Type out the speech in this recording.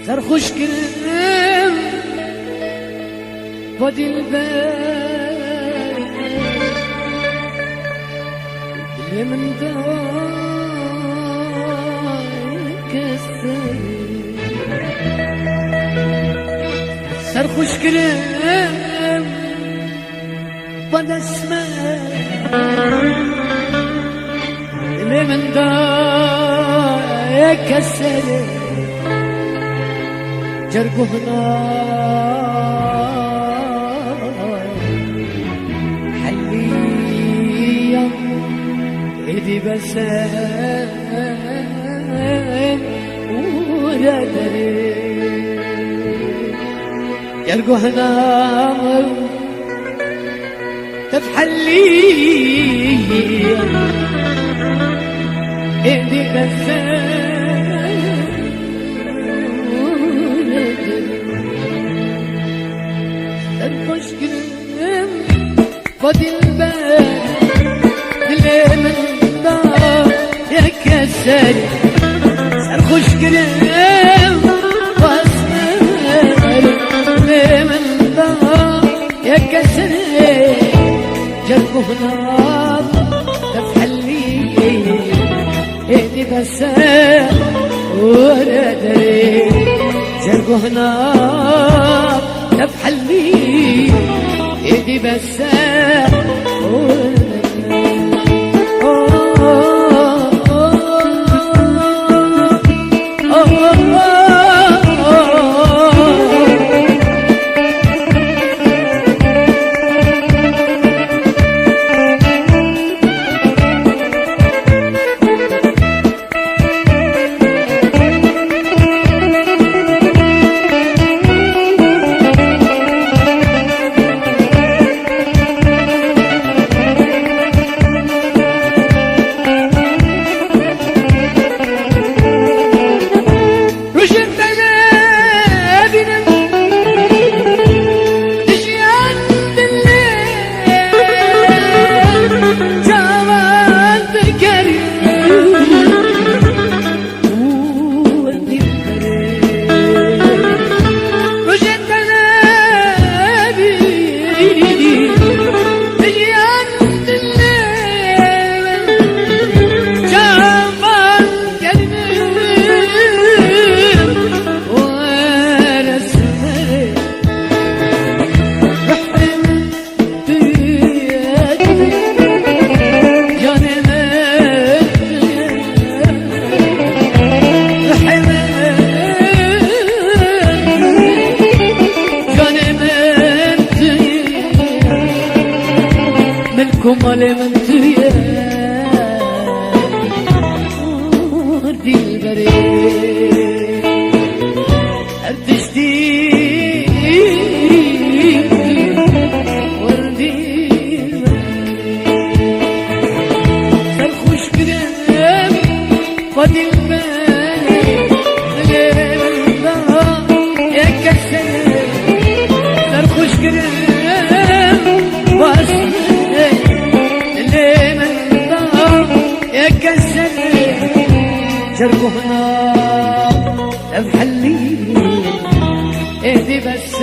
سرخوش كرم بدي البال اللي من دايك السيد سرخوش كرم بدي اسمع اللي من دايك السيد جرقو هنا حليا ايدي بسام ولا دري جرقو هنا تفحليا ايدي بسام سرخوش كرم فاضي البال اللي من دار يا كسر سرخوش كرم واسمر اللي من دار يا كسر جربه نار تفحلي ايدي بس ولا دري جربه نار تفحلي ايدي بس كمال من تريا وردي البريد ارتشتي وردي البريد سرخوش كرم فاضي البريد اللي من دار يا كسر سرخوش كرم واسمر جربه هنا تفحلي ايدي بس